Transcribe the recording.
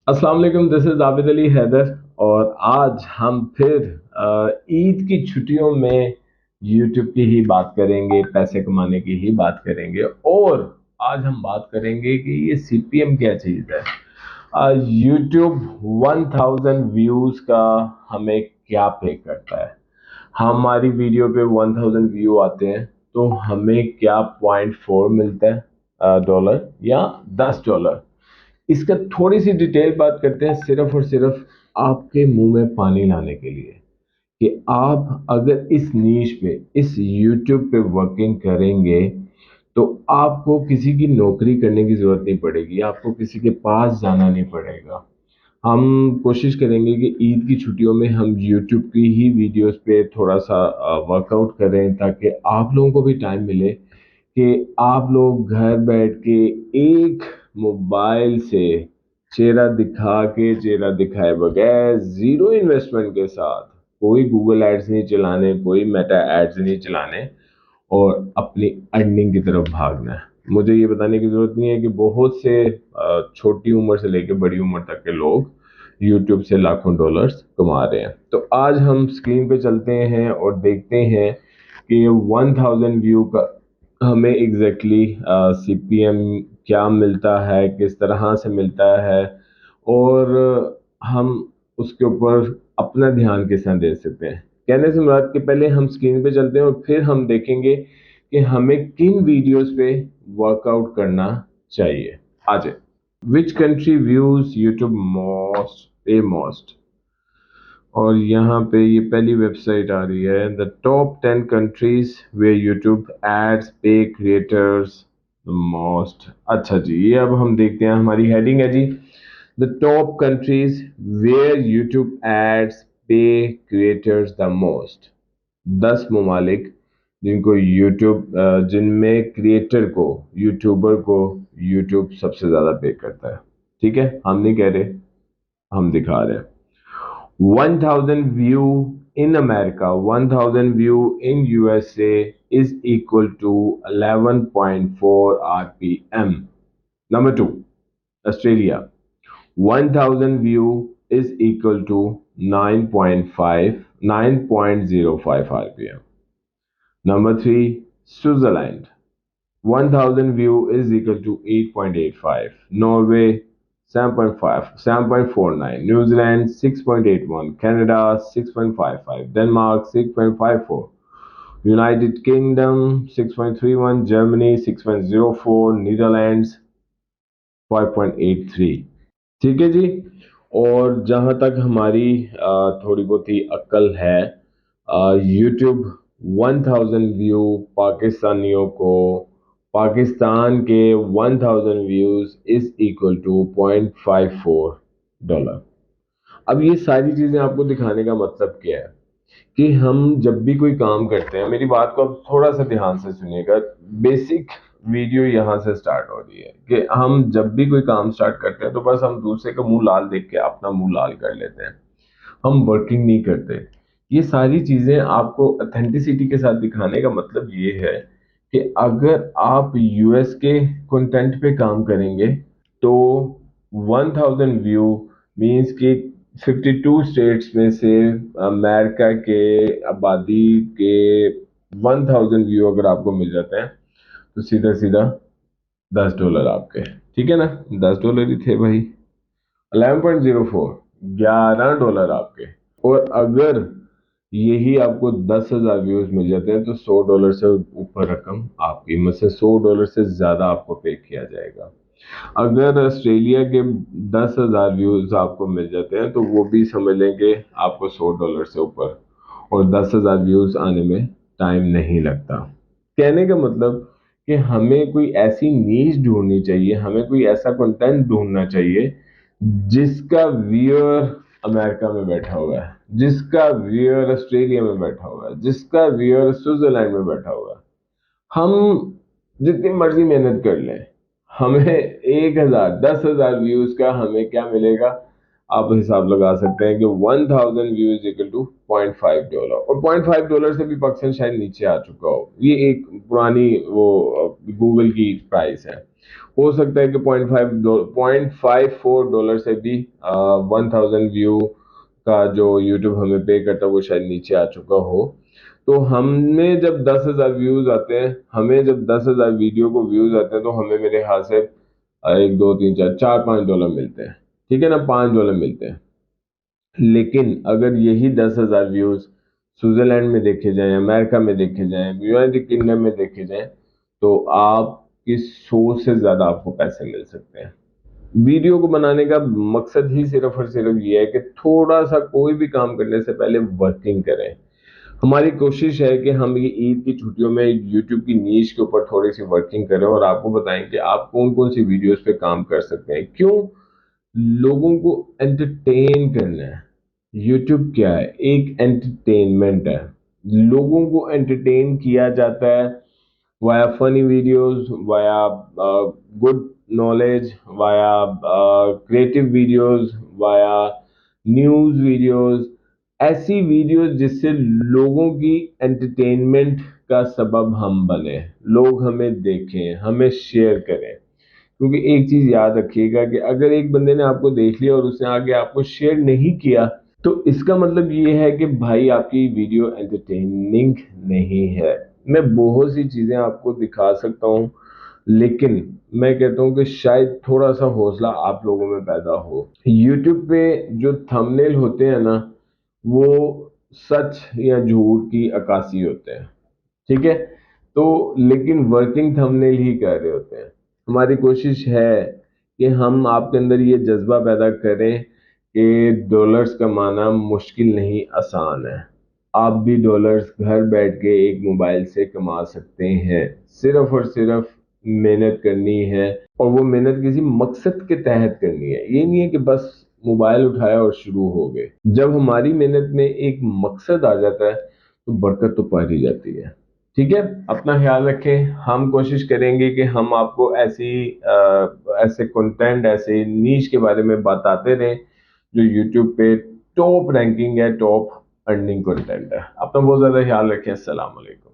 अस्सलाम वालेकुम, this is Abid Ali Haider. और आज हम फिर ईद की छुट्टियों में यूट्यूब की ही बात करेंगे, पैसे कमाने की ही बात करेंगे। और आज हम बात करेंगे कि ये सीपीएम क्या चीज़ है। यूट्यूब 1000 व्यूज़ का हमें क्या पे करता है। हमारी वीडियो पे 1000 व्यू आते हैं तो हमें क्या 0.4 मिलता है, डॉलर या $10। इसका थोड़ी सी डिटेल बात करते हैं, सिर्फ और सिर्फ आपके मुंह में पानी लाने के लिए कि आप अगर इस नीश पे, इस YouTube पे वर्किंग करेंगे तो आपको किसी की नौकरी करने की जरूरत नहीं पड़ेगी, आपको किसी के पास जाना नहीं पड़ेगा। हम कोशिश करेंगे कि ईद की छुट्टियों में हम YouTube की ही वीडियोस पे थोड़ा सा वर्कआउट करें ताकि आप लोगों को भी टाइम मिले कि आप लोग घर बैठ के एक मोबाइल से चेहरा दिखा के, चेहरा दिखाए बगैर, जीरो इन्वेस्टमेंट के साथ, कोई गूगल एड्स नहीं चलाने, कोई मेटा एड्स नहीं चलाने और अपनी अर्निंग की तरफ भागना है। मुझे ये बताने की जरूरत नहीं है कि बहुत से छोटी उम्र से लेकर बड़ी उम्र तक के लोग यूट्यूब से लाखों डॉलर्स कमा रहे हैं। तो आज हम स्क्रीन पे चलते हैं और देखते हैं कि 1000 व्यू का हमें एग्जैक्टली सीपीएम क्या मिलता है, किस तरह से मिलता है, और हम उसके ऊपर अपना ध्यान किस तरह दे सकते हैं। कहने से मुराद के पहले हम स्क्रीन पे चलते हैं और फिर हम देखेंगे कि हमें किन वीडियोस पे वर्कआउट करना चाहिए। आ जाए। Which country views YouTube most pay most. और यहाँ पे ये पहली वेबसाइट आ रही है, the top 10 countries where YouTube ads pay creators the most. अच्छा जी, ये अब हम देखते हैं, हमारी हेडिंग है जी, the top countries where YouTube ads pay creators the most. 10 ममालिक जिनको यूट्यूब, जिनमें क्रिएटर को, यूट्यूबर को यूट्यूब सबसे ज़्यादा पे करता है। ठीक है, हम नहीं कह रहे, हम दिखा रहे हैं। 1000 view in America, 1000 view in USA is equal to 11.4 RPM. Number two, Australia, 1000 view is equal to 9.05 RPM. Number three, Switzerland, 1000 view is equal to 8.85. Norway 7.5, 7.49. New Zealand 6.81. Canada 6.55. Denmark 6.54. United Kingdom 6.31. Germany 6.04. Netherlands 5.83। ठीक है जी। और जहाँ तक हमारी थोड़ी बहुत ही अक्ल है, यूट्यूब 1000 व्यू पाकिस्तानियों को, पाकिस्तान के 1000 views is equal to 0.54 dollar. अब ये सारी चीजें आपको दिखाने का मतलब क्या है कि हम जब भी कोई काम करते हैं, मेरी बात को अब थोड़ा सा ध्यान से सुनिएगा। बेसिक वीडियो यहाँ से स्टार्ट हो रही है कि हम जब भी कोई काम स्टार्ट करते हैं तो बस हम दूसरे का मुंह लाल देख के अपना मुंह लाल कर लेते हैं, हम वर्किंग नहीं करते। ये सारी चीजें आपको ऑथेंटिसिटी के साथ दिखाने का मतलब ये है कि अगर आप यूएस के कंटेंट पे काम करेंगे तो 1000 व्यू मीन्स कि 52 स्टेट्स में से अमेरिका के आबादी के 1000 व्यू अगर आपको मिल जाते हैं तो सीधा सीधा $10 आपके। ठीक है ना, $10 ही थे भाई। 11.04, $11 आपके। और अगर यही आपको 10,000 व्यूज मिल जाते हैं तो $100 से ऊपर रकम आपकी, मतलब $100 से ज्यादा आपको पे किया जाएगा। अगर ऑस्ट्रेलिया के 10,000 व्यूज आपको मिल जाते हैं तो वो भी समझ लेंगे आपको $100 से ऊपर, और 10,000 व्यूज आने में टाइम नहीं लगता। कहने का मतलब कि हमें कोई ऐसी नीश ढूंढनी चाहिए, हमें कोई ऐसा कंटेंट ढूंढना चाहिए जिसका व्यूअर अमेरिका में बैठा हुआ है, जिसका व्यूअर ऑस्ट्रेलिया में बैठा हुआ है, जिसका व्यूअर स्विट्जरलैंड में बैठा हुआ है। हम जितनी मर्जी मेहनत कर लें, हमें 1000 10,000 व्यूज का हमें क्या मिलेगा। आप हिसाब लगा सकते हैं कि 1000 व्यूज इक्वल टू $0.5। और $0.5 से भी पाकिस्तान शायद नीचे आ चुका हो, ये एक पुरानी वो गूगल की प्राइस है। हो सकता है कि $0.54 से भी 1000 व्यू का जो यूट्यूब हमें पे करता है वो शायद नीचे आ चुका हो। तो हमें जब 10,000 व्यूज आते हैं, हमें जब 10,000 वीडियो को व्यूज आते हैं, तो हमें मेरे ख्याल से एक दो तीन चार चार $5 मिलते हैं। ठीक है ना, $5 मिलते हैं। लेकिन अगर यही 10,000 व्यूज स्विट्जरलैंड में देखे जाएं, अमेरिका में देखे जाएं, यूनाइटेड किंगडम में देखे जाएं, तो आपकी 100 से ज्यादा आपको पैसे मिल सकते हैं। वीडियो को बनाने का मकसद ही सिर्फ और सिर्फ ये है कि थोड़ा सा कोई भी काम करने से पहले वर्किंग करें। हमारी कोशिश है कि हम ये ईद की छुट्टियों में यूट्यूब की नीश के ऊपर थोड़ी सी वर्किंग करें और आपको बताएं कि आप कौन कौन सी वीडियोस पे काम कर सकते हैं। क्यों? लोगों को एंटरटेन करना है। यूट्यूब क्या है? एक एंटरटेनमेंट है। लोगों को एंटरटेन किया जाता है via funny videos, via good knowledge, via creative videos, via news videos. ऐसी वीडियोस जिससे लोगों की एंटरटेनमेंट का सबब हम बने, लोग हमें देखें, हमें शेयर करें। क्योंकि एक चीज याद रखिएगा कि अगर एक बंदे ने आपको देख लिया और उसने आगे आपको शेयर नहीं किया, तो इसका मतलब ये है कि भाई आपकी वीडियो एंटरटेनिंग नहीं है। मैं बहुत सी चीजें आपको दिखा सकता हूँ, लेकिन मैं कहता हूँ कि शायद थोड़ा सा हौसला आप लोगों में पैदा हो। YouTube पे जो थंबनेल होते हैं ना, वो सच या झूठ की अक्कासी होते हैं। ठीक है, तो लेकिन वर्किंग थंबनेल ही कर रहे होते हैं। हमारी कोशिश है कि हम आपके अंदर ये जज्बा पैदा करें कि डॉलर्स कमाना मुश्किल नहीं, आसान है। आप भी डॉलर्स घर बैठ के एक मोबाइल से कमा सकते हैं। सिर्फ और सिर्फ मेहनत करनी है, और वो मेहनत किसी मकसद के तहत करनी है। ये नहीं है कि बस मोबाइल उठाया और शुरू हो गए। जब हमारी मेहनत में एक मकसद आ जाता है तो बरकत तो पा ही जाती है। ठीक है, अपना ख्याल रखें। हम कोशिश करेंगे कि हम आपको ऐसे कंटेंट, ऐसे नीश के बारे में बताते रहें जो यूट्यूब पे टॉप रैंकिंग है, टॉप अर्निंग कंटेंट है। अपना बहुत ज्यादा ख्याल रखें। अस्सलाम वालेकुम।